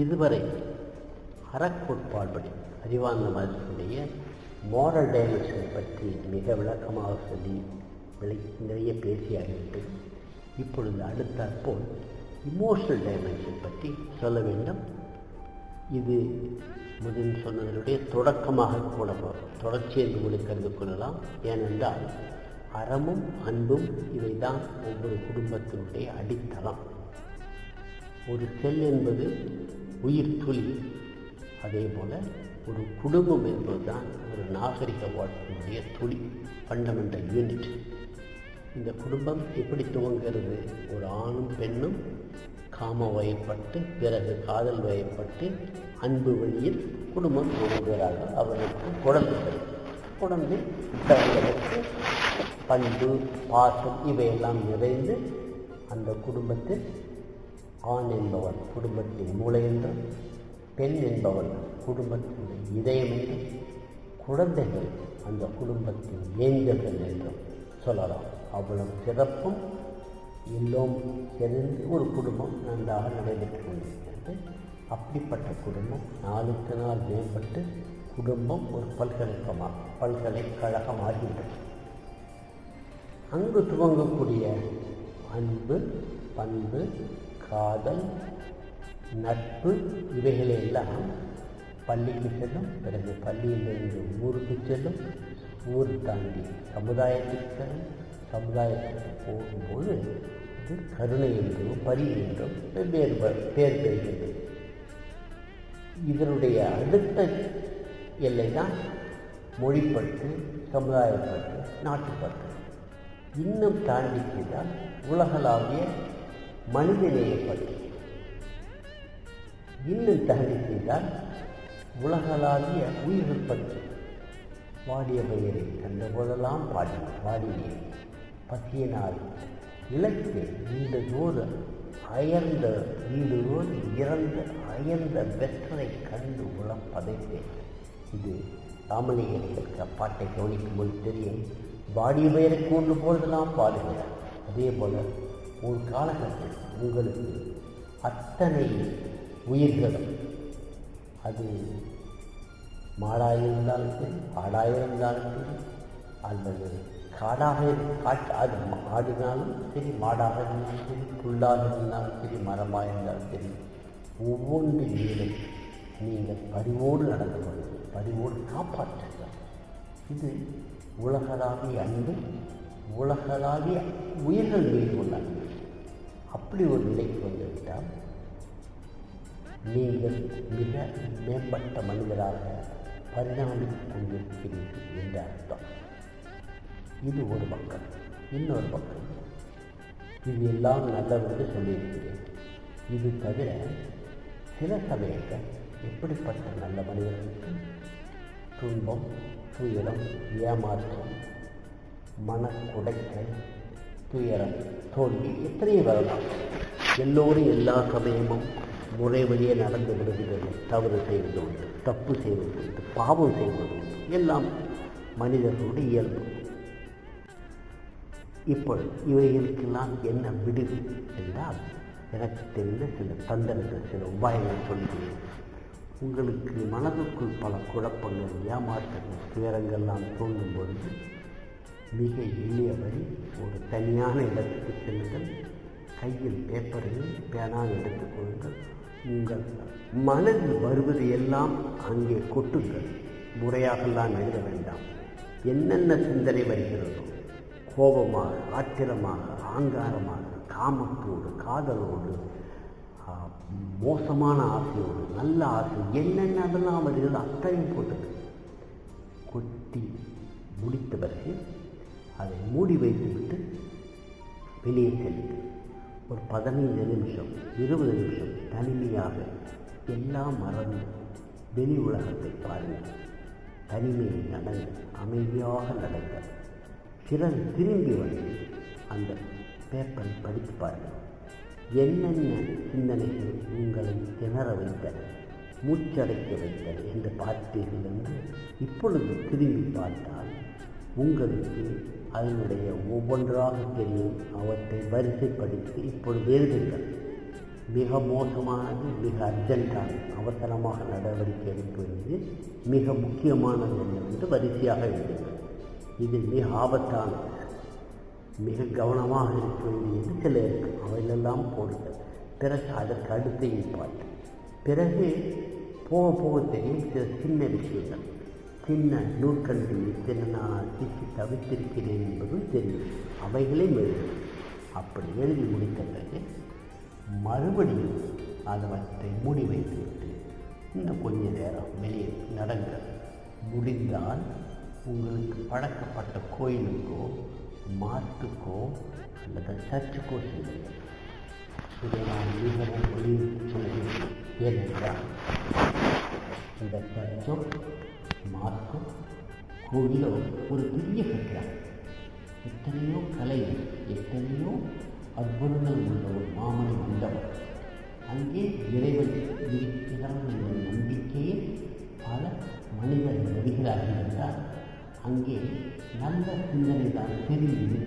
இதுவரை அறக்கோட்பாடுபடி அறிவார்ந்த மதத்தினுடைய மாரல் டைமென்ஷனை பற்றி மிக விளக்கமாக சொல்லி நிறைய பேசியாகிவிட்டது. இப்பொழுது அடுத்தாற்போல் இமோஷனல் டைமென்ஷன் பற்றி சொல்ல வேண்டும். இது முதல் சொன்னதனுடைய தொடக்கமாக கூட தொடர்ச்சி என்று கூட கருது கொள்ளலாம். ஏனென்றால் அறமும் அன்பும் இவைதான் ஒவ்வொரு குடும்பத்தினுடைய அடித்தளம். ஒரு செல் என்பது உயிர் துளி, அதே போல ஒரு குடும்பம் என்பதுதான் ஒரு நாகரிக வாழ்க்கையினுடைய துளி, ஃபண்டமெண்டல் யூனிட். இந்த குடும்பம் எப்படி துவங்கிறது? ஒரு ஆணும் பெண்ணும் காம வயப்பட்டு, பிறகு காதல் வயப்பட்டு, அன்பு வழியில் குடும்பம் துவங்குகிறார்கள். அவர்களுக்கு குழந்தை பிறந்ததற்கு பண்பு பாசம் இவையெல்லாம் நிறைந்து அந்த குடும்பத்தில் ஆண் என்பவன் குடும்பத்தின் மூளை என்றும், பெண் என்பவன் குடும்பத்தின் இதயம் என்றும், குழந்தைகள் அந்த குடும்பத்தின் ஏஞ்சல்கள் என்றும் சொல்லலாம். அவ்வளவு சிறப்பும் எல்லோரும் சேர்ந்து ஒரு குடும்பம் நன்றாக நடைபெற்று கொண்டிருக்கிறது. அப்படிப்பட்ட குடும்பம் நாளுக்கு நாள் மேம்பட்டு குடும்பம் ஒரு பல்கலைக்கழகமாகிவிட்டது. அங்கு துவங்கக்கூடிய அன்பு, பண்பு, காதல், நட்பு இவைகளெல்லாம் பள்ளிக்கு செல்லும். பிறகு பள்ளியிலிருந்து ஊருக்கு செல்லும், ஊர் தாண்டி சமுதாயத்துக்கு செல்லும். சமுதாயத்துக்கு போகும்போது இது கருணை என்றும் பரிவு என்றும் வெவ்வேறு பேர் பெறுகிறது. இதனுடைய அடுத்த எல்லை தான் மொழிப்பற்று, சமுதாயப்பற்று, நாட்டுப்பற்று. இன்னும் தாண்டி செய்தால் உலகளாவிய மனிதநேயப்பற்று. இன்னும் தாண்டி செய்தால் உலகளாவிய உயிர்கள் பற்று. வாடிய பெயரை கண்டபோதெல்லாம் வாடினேன், பசியினால் இலக்கு வீடுதோறு அயர்ந்த வீடுதோடு இறந்த அயர்ந்த வெற்றரை கண்டு உளம் பதைத்தேன். இது ராமலிங்க பாட்டை கவனிக்கும் போது தெரியும். வாடிய பெயரை கொண்டு போதெல்லாம் பாடுகிறார். அதே போல ஒரு காலகட்டத்தில் உங்களுக்கு அத்தனை உயிர்களும், அது மாடாயிருந்தாலும் சரி, ஆடாயிருந்தாலும் சரி, அல்லது காடாக அது ஆடினாலும் சரி, மாடாக இருந்தாலும் சரி, புல்லாக இருந்தாலும் சரி, மரமாக இருந்தாலும் சரி, ஒவ்வொன்று நீளை நீங்கள் பரிவோடு நடந்து கொள்ளுங்கள், பரிவோடு காப்பாற்றுங்கள். இது உலகளாவிய அன்பு, உலகளாவிய உயிர்கள் மீது உள்ள அன்பு. அப்படி ஒரு நிலைக்கு வந்துவிட்டால் நீங்கள் மிக மேம்பட்ட மனிதராக பரிணாமித்துக் கொண்டிருக்கிறீர்கள் என்ற அர்த்தம். இது ஒரு பக்கம். இன்னொரு பக்கம், இது எல்லாம் நல்லவென்று சொல்லியிருக்கிறேன். இது தவிர சில சமயங்கள் எப்படிப்பட்ட நல்ல மனிதர்களுக்கு துன்பம், துயரம், ஏமாற்றம், மனக்குடைச்சல், துயரம், தோல்வி எத்தனையோ வரலாம். எல்லோரும் எல்லா சமயமும் முறை வழியே நடந்து விடுகிறது. தவறு செய்வது உண்டு, தப்பு செய்வது உண்டு, பாவம் செய்வது உண்டு. எல்லாம் மனிதர்களுடைய இயல்பு. இப்பொழுது இவைகளுக்கெல்லாம் என்ன விடுது என்றால், எனக்கு தெரிந்த சில தந்திரங்கள், சில உபாயங்கள் சொல்கிறேன். உங்களுக்கு மனதுக்குள் பல குழப்பங்கள், ஏமாற்றங்கள், துயரங்கள்லாம் தோன்றும் பொழுது மிக எளிய வழி, ஒரு தனியான இடத்துக்கு செல்லுங்கள். கையில் பேப்பரையும் பேனாவும் எடுத்துக்கொள்ளுங்கள். உங்கள் மனதில் வருவது எல்லாம் அங்கே கொட்டுங்கள். முறையாகலாம் எழுத வேண்டாம். என்னென்ன சிந்தனை வருகிறதோ, கோபமாக, ஆத்திரமாக, ஆங்காரமாக, காமத்தோடு, காதலோடு, மோசமான ஆசையோடு, நல்ல ஆசை, என்னென்ன அதெல்லாம் வருகிறது அத்தனையும் போட்டது கொட்டி முடித்த பிறகு அதை மூடி வைத்துவிட்டு வெளியே செல்லுங்கள். ஒரு 15 நிமிஷம் 20 நிமிஷம் தனிமையாக எல்லாம் மறந்து வெளி உலகத்தை பாருங்கள். தனிமையில் நடங்க, அமைதியாக நடங்க. சிலர் திரும்பி வந்து அந்த பேப்பரை படித்து பாருங்கள். என்னென்ன சிந்தனைகள் உங்களை திணற வைத்தன, மூச்சடைக்க வைத்தன என்று பார்த்தீர்கள் என்று இப்பொழுது திரும்பி பார்த்தால் உங்களுக்கு அதனுடைய ஒவ்வொன்றாக தெரியும். அவற்றை வரிசைப்படுத்தி இப்பொழுது எழுதுங்கள். மிக மோசமானது, மிக அர்ஜென்டான அவசரமாக நடவடிக்கை எடுக்க வேண்டியது மிக முக்கியமானது என்று வரிசையாக எழுதுங்கள். இது மிக ஆபத்தானது, மிக கவனமாக இருக்க வேண்டியது சில இருக்கும். அவையிலெல்லாம் போடுங்கள். பிறகு அதற்கு அடுத்த பாட்டு. பிறகு போக போக தெரியும் சில சின்ன விஷயங்கள், சின்ன நூற்கண்டு இத்தனை நான் சிக்கி தவித்திருக்கிறேன் என்பதும் தெரியும். அவைகளையும் எழுதும். அப்படி எழுதி முடித்த பிறகு மறுபடியும் அவற்றை மூடி வைத்துவிட்டு இன்னும் கொஞ்ச நேரம் வெளியே நடங்க. முடிந்தால் உங்களுக்கு பழக்கப்பட்ட கோயிலுக்கோ மாட்டுக்கோ அல்லது சர்ச்சுக்கோ செல்லுங்கள். இதை நான் மிகவும் வலியுறுத்தி சொல்கிறேன். ஏனென்றால் இந்த சர்ச்சோ மார்க்கோ கோவிலோ ஒரு பெரிய கட்டிடம், எத்தனையோ கலைகள், எத்தனையோ அற்புதங்கள் உள்ள ஒரு மாமணி மண்டபம். அங்கே இறைவன் இருக்கிறான் என்ற நம்பிக்கையை பல மனிதர்கள் வருகிறார்கள் என்றால் அங்கே நல்ல சிந்தனை தான் தெரிந்து.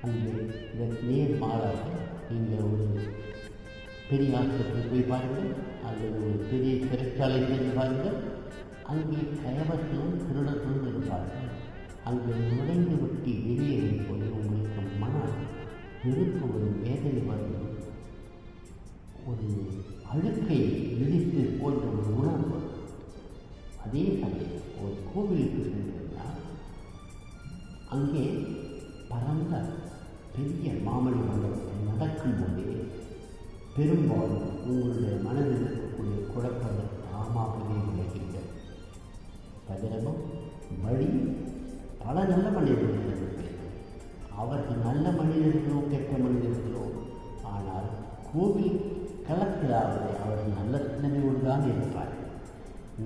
அங்கே இதற்கு நேர் மாறாக நீங்கள் ஒரு பெரிய ஆஸ்பத்திரி போய் பாருங்கள், அல்லது ஒரு பெரிய சிறைச்சாலை சென்று பாருங்கள். அங்கே கயவர்களும் திருடர்களும் இருப்பார்கள். அங்கே நுழைந்து விட்டு வெளியே போது உங்களுக்கு மன விருப்பு வரும், வேதனை வரும், ஒரு அழுக்கை இடித்து போன்ற ஒரு உணர்வு. அதே சமயம் ஒரு கோவிலுக்கு சென்றிருந்தால் அங்கே பரந்த பெரிய மாமணி மண்டபத்தில் நடக்கும்போதே பெரும்பாலும் உங்களுடைய மனதில் இருக்கக்கூடிய குழப்பங்கள் தாமாகவே விளைகின்றன. பதிலமும் வழி பல நல்ல மனிதர்கள் இருப்பீர்கள். அவர்கள் நல்ல மனிதர்களோ கெட்ட மனிதர்களோ, ஆனால் கோவில் களத்திலாவது அவர்கள் நல்ல சிந்தனையோடு தான் இருப்பார்கள்.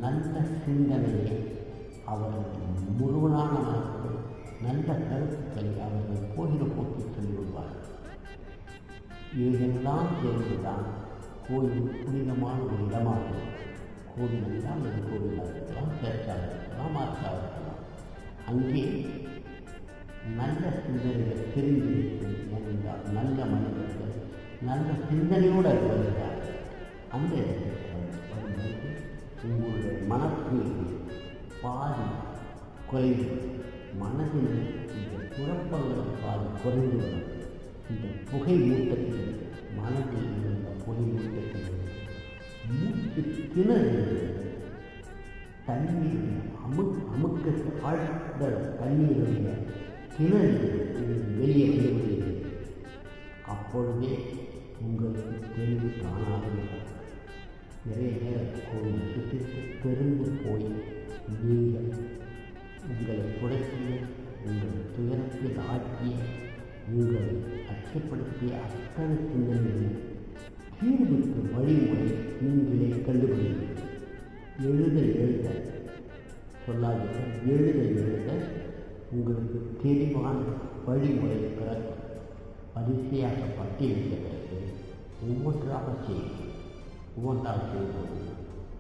நல்ல சிந்தனையை அவர்கள் முழுவனான நல்ல கருத்துக்களை அவர்கள் போகிற போக்கில் சொல்லிவிடுவார்கள். இவையெல்லாம் சேர்ந்துதான் கோயில் புனிதமான ஒரு இடமாகும். கோவில் என்றால் அது கோவிலாக இருக்கலாம், சர்ச்சாக இருக்கலாம், மாற்றாக இருக்கலாம். அங்கே நல்ல சிந்தனைகள் தெரிந்திருக்கும். ஏனென்றால் நல்ல மனிதர்கள் நல்ல சிந்தனையோடு அது வருகிறார்கள். அந்த இடத்திற்கு வரும்போது உங்களுடைய மனத்தூய்மை பாதி குறைவு, மனதில் இந்த குழப்பங்கள் பாதி குறைந்து வரும். இந்த புகை மூட்டத்தில் மனதில் இருந்த புகை மூட்டத்தில் மூச்சு திணறுகிறது. தண்ணீர் அமுக்க ஆழ்ந்த தண்ணீருடைய கிணறு வெளியே வருகிறது. அப்பொழுதே உங்களுக்கு தெளிவு காணாது. நிறைய நேரம் கோவில் சுற்றிட்டு தெரிந்து போய் நீங்கள் உங்களை குறைக்கிய, உங்கள் துயரத்தில் ஆக்கிய, உங்களை அச்சப்படுத்திய அத்தனை சிந்தனைகளில் தீர்வுக்கு வழிமுறை நீங்களே கண்டுபிடிங்கள். எழுத சொல்லாதீர்கள். எழுத உங்களுக்கு தெளிவான வழிமுறை பிறகு வரிசையாக பட்டியலிட்ட பிறகு ஒவ்வொன்றாக செய்யும்போது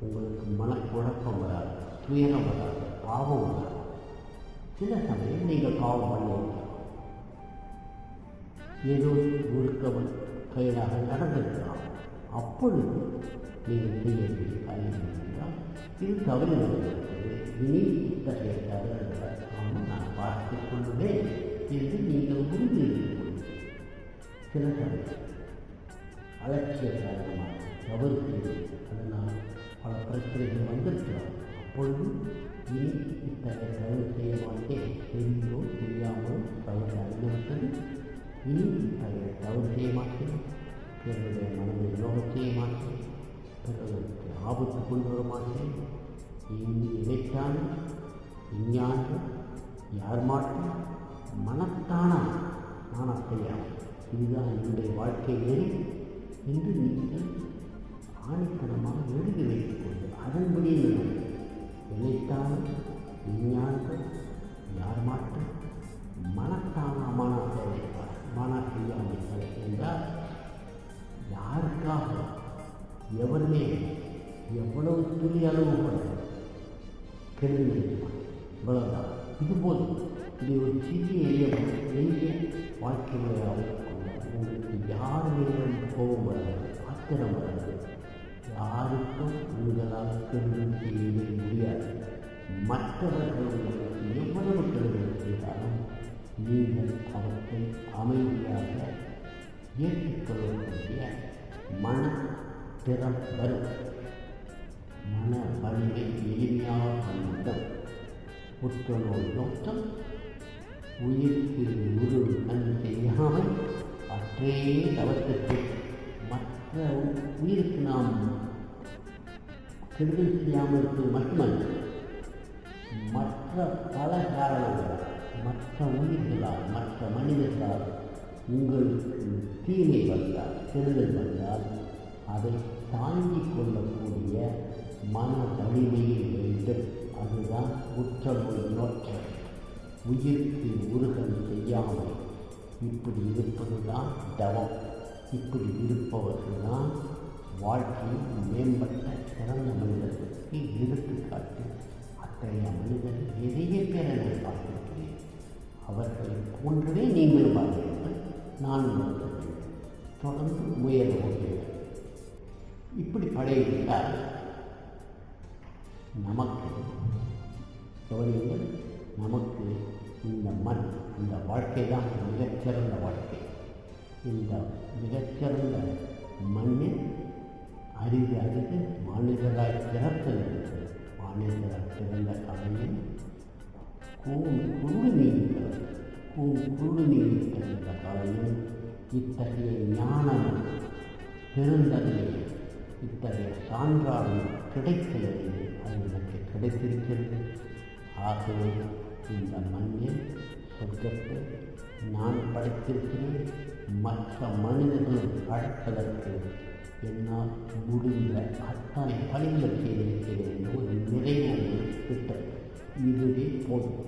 உங்களுக்கு மனக்குழப்பம் வராது, துயரம் வராது, பாவம் வராது. சில சமயம் நீங்கள் பாவம் பண்ணியிருக்கலாம், ஏதோ ஒழுக்கவன் கையிலாக நடந்திருக்கலாம். அப்பொழுது நீங்கள் செய்ய வேண்டிய காரியம் என்றால், இது தவறு நடந்திருக்கிறது, இனி இத்தகைய தவறுகளை நான் பார்த்துக் கொள்வேன் என்று நீங்கள் உறுதி இருக்கிறீர்கள். சில சமயம் அலட்சிய காரணமாக தவறு செய்து அதனால் பல பிரச்சனைகள் வந்திருக்கலாம். அப்பொழுது இனி இத்தகைய தவறு செய்ய மாட்டேன், தெரிந்தோ தெரியாமோ தவறு அறிந்தவிட்டது, இனி இத்தகைய தவறு செய்ய மாட்டேன், பிறருடைய மனதை வினோகம் செய்ய மாட்டேன், பிறருக்கு ஆபத்து கொண்டு வர மாட்டேன், இதைத்தான் விஞ்ஞான யார் மாட்டேன், மனத்தானா நானா செய்யாமல், இதுதான் என்னுடைய வாழ்க்கை நெறி என்று நீங்கள் ஆணித்தனமாக எழுதி வைத்துக் கொண்டு அதன்படி நினைத்தான விஞ்ஞானங்கள் யார் மாட்டேன், மனத்தானா மானா செய்வார், மானா செய்யாமல் என்றால் யாருக்காக எவருமே எவ்வளவு துளி அளவு கூட கெடுதி இவ்வளவுதான். இதுபோல் இது ஒரு சிறிய எளிய வாழ்க்கை முறையாக கொண்ட உங்களுக்கு யார் மீதும் கோபம் வராது, ஆத்திரம் வராது. யாருக்கும் உங்களால் கெடுதல் செய்ய முடியாது. மற்றவர்கள் உங்களுக்கு எவ்வளவு கெடுதல் செய்தாலும் நீங்கள் அவற்றை அமைதியாக ஏற்றுக்கொள்ளக்கூடிய மன திறம் வரும். மன வலிமை எளிமையாக கொள்ளுங்கள். புற்றுநோய் நோக்கம் உயிருக்கு ஒரு கண் செய்யாமல் அற்றே தவத்திற்கு மற்ற உயிருக்கு நாம் கெடுதல் செய்யாமல் இருப்பது மட்டுமல்ல, மற்ற பல காரணங்களால், மற்ற உயிர்களால், மற்ற மனிதர்களால் உங்களுக்கு தீமை வந்தால், கெடுதல் வந்தால் அதை தாங்கிக் கொள்ளக்கூடிய மன வலிமையை வேண்டும். அதுதான் புற்றுநோய் நோக்கம். உயிருக்கு உருகல் செய்யாமல் இப்படி இருப்பதுதான் தவம். இப்படி இருப்பவர்கள்தான் வாழ்க்கையில் மேம்பட்ட சிறந்த மனிதர்களுக்கு எடுத்துக்காட்டு. அத்தகைய மனிதர்கள் நிறைய பேரை நான் பார்த்திருக்கிறேன். அவர்களை போன்றவே நீங்களும் பார்க்கிறீர்கள், நானும் பார்க்கிறேன். தொடர்ந்து முயல்வோம். இப்படி படையிட்டால் நமக்கு கவனிங்கள், நமக்கு இந்த மண், இந்த வாழ்க்கை தான் மிகச்சிறந்த வாழ்க்கை. இந்த மிகச்சிறந்த மண்ணில் அரிது அரிது மனிதராய் பிறத்தல் இருக்கிறது. மனிதராய் பிறந்த கலையில் குருடு நீடிக்கிற இந்த கலையில் இத்தகைய ஞானம் பெருந்தன்மை, இத்தகைய சான்றாலும் கிடைக்கிறது. அது எனக்கு கிடைத்திருக்கிறது. ஆகவே இந்த மண்ணில் சொர்க்கத்தை நான் படைத்திருக்கிறேன். மற்ற மனிதர்கள் படைப்பதற்கு என்னால் முடிந்த அத்தனை பணிகள் செய்திருக்கிறேன் என்று ஒரு நிறைய திட்டம். இதுவே போதும்.